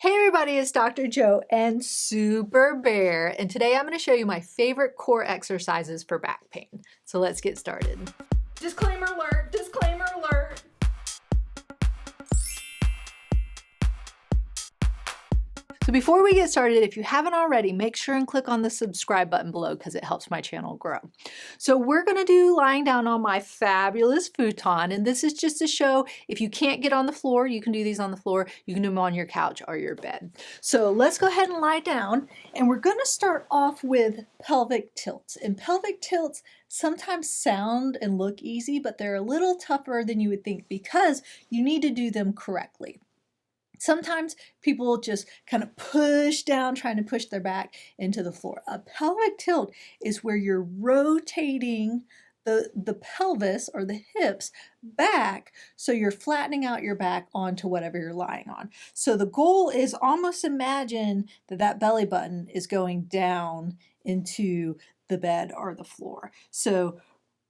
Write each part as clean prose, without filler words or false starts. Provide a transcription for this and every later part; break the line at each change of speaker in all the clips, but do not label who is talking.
Hey everybody, it's Dr. Joe and Super Bear, and today I'm going to show you my favorite core exercises for back pain. So let's get started.
Disclaimer alert, disclaimer alert.
So before we get started, if you haven't already, make sure and click on the subscribe button below because it helps my channel grow. So we're going to do lying down on my fabulous futon, and this is just to show if you can't get on the floor, you can do these on the floor, you can do them on your couch or your bed. So let's go ahead and lie down, and we're going to start off with pelvic tilts. And pelvic tilts sometimes sound and look easy, but they're a little tougher than you would think because you need to do them correctly. Sometimes people just kind of push down, trying to push their back into the floor. A pelvic tilt is where you're rotating the pelvis or the hips back, so you're flattening out your back onto whatever you're lying on. So the goal is almost imagine that belly button is going down into the bed or the floor. So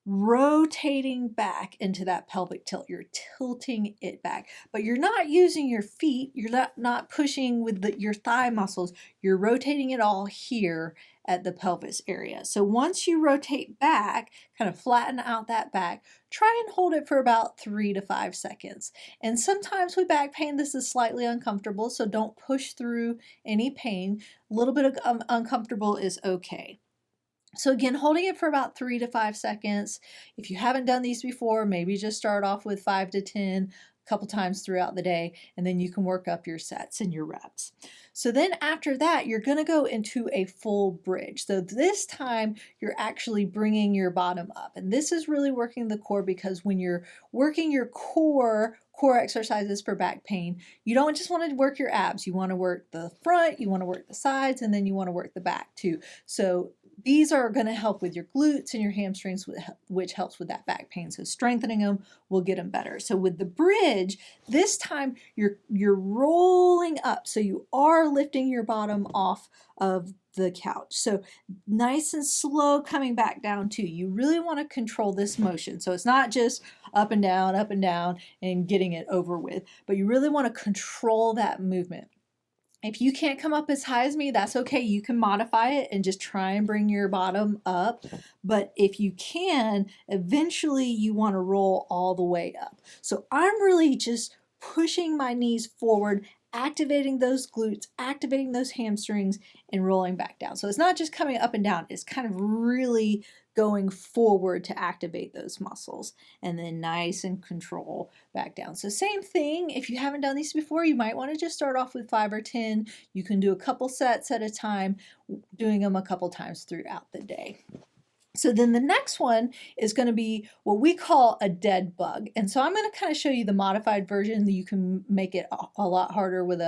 rotating back into that pelvic tilt. You're tilting it back, but you're not using your feet. You're not pushing with your thigh muscles. You're rotating it all here at the pelvis area. So once you rotate back, kind of flatten out that back, try and hold it for about 3 to 5 seconds. And sometimes with back pain, this is slightly uncomfortable, so don't push through any pain. A little bit of uncomfortable is okay. So again, holding it for about 3 to 5 seconds. If you haven't done these before, maybe just start off with 5 to 10 a couple times throughout the day, and then you can work up your sets and your reps. So then after that, you're going to go into a full bridge. So this time you're actually bringing your bottom up, and this is really working the core, because when you're working your core exercises for back pain, you don't just want to work your abs. You want to work the front, you want to work the sides, and then you want to work the back too. So these are going to help with your glutes and your hamstrings, which helps with that back pain. So strengthening them will get them better. So with the bridge, this time you're rolling up. So you are lifting your bottom off of the couch. So nice and slow coming back down too. You really want to control this motion. So it's not just up and down and getting it over with, but you really want to control that movement. If you can't come up as high as me, that's okay. You can modify it and just try and bring your bottom up. But if you can, eventually you want to roll all the way up. So I'm really just pushing my knees forward, activating those glutes, activating those hamstrings, and rolling back down. So it's not just coming up and down, it's kind of really going forward to activate those muscles, and then nice and control back down. So same thing, if you haven't done these before, you might want to just start off with 5 or 10. You can do a couple sets at a time, doing them a couple times throughout the day. So then the next one is going to be what we call a dead bug. And so I'm going to kind of show you the modified version that you can make it a lot harder with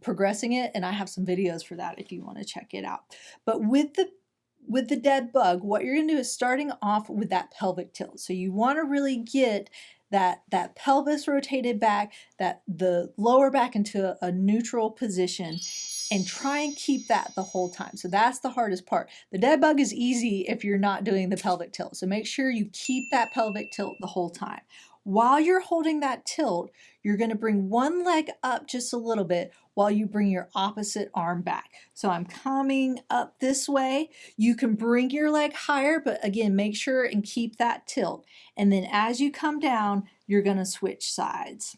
progressing it. And I have some videos for that if you want to check it out. But with the dead bug, what you're going to do is starting off with that pelvic tilt. So you want to really get that pelvis rotated back, the lower back into a neutral position, and try and keep that the whole time. So that's the hardest part. The dead bug is easy if you're not doing the pelvic tilt. So make sure you keep that pelvic tilt the whole time. While you're holding that tilt, you're going to bring one leg up just a little bit while you bring your opposite arm back. So I'm coming up this way. You can bring your leg higher, but again, make sure and keep that tilt. And then as you come down, you're going to switch sides.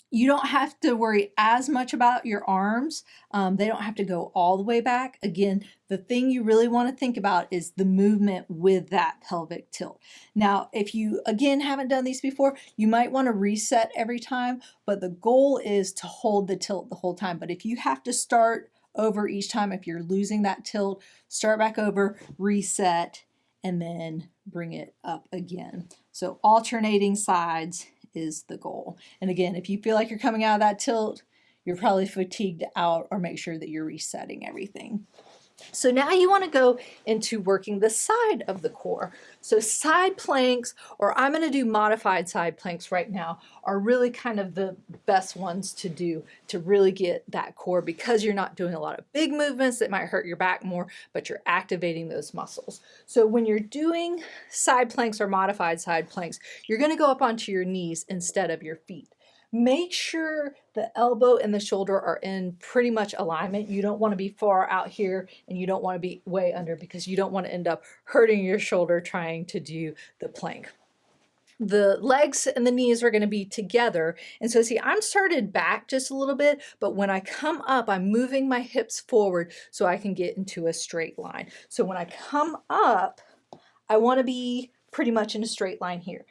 You don't have to worry as much about your arms. They don't have to go all the way back. Again, the thing you really want to think about is the movement with that pelvic tilt. Now, if you, again, haven't done these before, you might want to reset every time, but the goal is to hold the tilt the whole time. But if you have to start over each time, if you're losing that tilt, start back over, reset, and then bring it up again. So alternating sides is the goal. And again, if you feel like you're coming out of that tilt, you're probably fatigued out, or make sure that you're resetting everything. So now you want to go into working the side of the core. So side planks, or I'm going to do modified side planks right now, are really kind of the best ones to do to really get that core, because you're not doing a lot of big movements that might hurt your back more, but you're activating those muscles. So when you're doing side planks or modified side planks, you're going to go up onto your knees instead of your feet. make sure the elbow and the shoulder are in pretty much alignment. You don't want to be far out here and you don't want to be way under because you don't want to end up hurting your shoulder trying to do the plank. The legs and the knees are going to be together. And so see, I'm started back just a little bit, but when I come up, I'm moving my hips forward so I can get into a straight line. So when I come up, I want to be pretty much in a straight line here.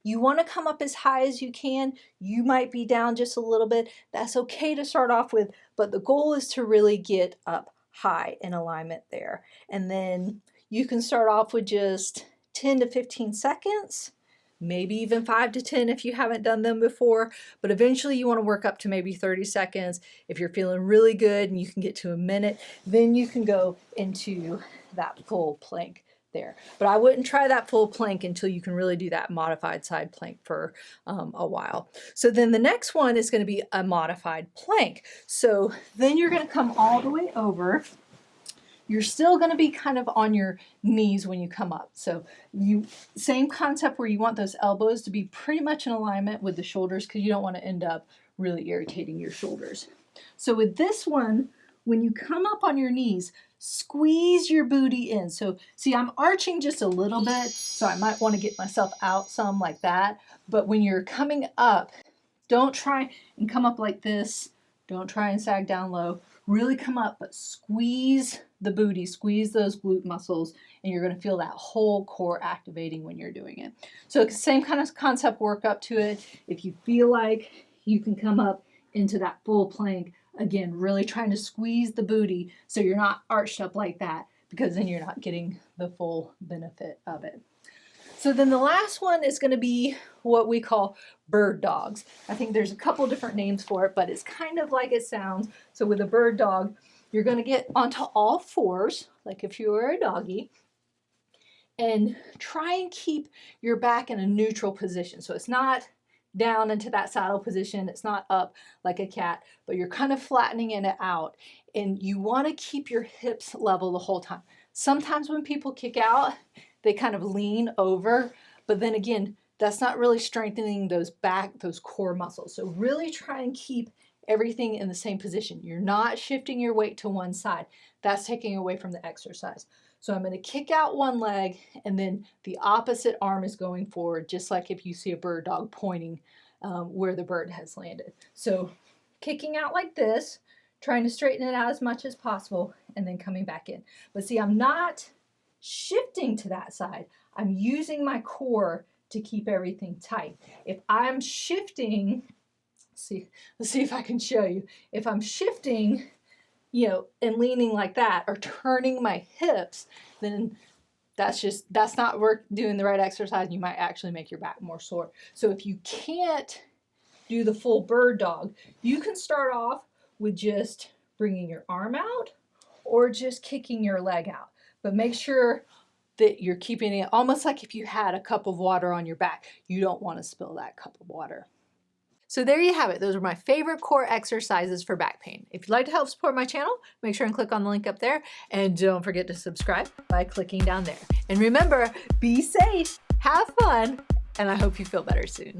You want to come up as high as you can. You might be down just a little bit. That's okay to start off with, but the goal is to really get up high in alignment there. And then you can start off with just 10 to 15 seconds. Maybe even 5 to 10 if you haven't done them before, but eventually you want to work up to maybe 30 seconds. If you're feeling really good and you can get to a minute, then you can go into that full plank there. But I wouldn't try that full plank until you can really do that modified side plank for a while. So then the next one is going to be a modified plank. So then you're going to come all the way over. You're still going to be kind of on your knees when you come up. So same concept where you want those elbows to be pretty much in alignment with the shoulders because you don't want to end up really irritating your shoulders. So with this one, when you come up on your knees, squeeze your booty in. So see, I'm arching just a little bit, so I might want to get myself out some like that. But when you're coming up, don't try and come up like this. Don't try and sag down low. Really come up, but squeeze the booty, squeeze those glute muscles, and you're going to feel that whole core activating when you're doing it. So same kind of concept, work up to it. If you feel like you can come up into that full plank, again, really trying to squeeze the booty so you're not arched up like that, because then you're not getting the full benefit of it. So then the last one is going to be what we call bird dogs. I think there's a couple different names for it, but it's kind of like it sounds. So with a bird dog, you're going to get onto all fours, like if you were a doggy, and try and keep your back in a neutral position. So it's not down into that saddle position, it's not up like a cat, but you're kind of flattening it out. And you want to keep your hips level the whole time. Sometimes when people kick out, they kind of lean over, but then again, that's not really strengthening those core muscles. So really try and keep everything in the same position. You're not shifting your weight to one side. That's taking away from the exercise. So I'm going to kick out one leg and then the opposite arm is going forward, just like if you see a bird dog pointing where the bird has landed. So kicking out like this, trying to straighten it out as much as possible, and then coming back in. But see, I'm not shifting to that side. I'm using my core to keep everything tight. If I'm shifting, let's see if I can show you. If I'm shifting, and leaning like that or turning my hips, then that's not doing the right exercise. You might actually make your back more sore. So if you can't do the full bird dog, you can start off with just bringing your arm out or just kicking your leg out. But make sure that you're keeping it almost like if you had a cup of water on your back. You don't want to spill that cup of water. So there you have it. Those are my favorite core exercises for back pain. If you'd like to help support my channel, make sure and click on the link up there. And don't forget to subscribe by clicking down there. And remember, be safe, have fun, and I hope you feel better soon.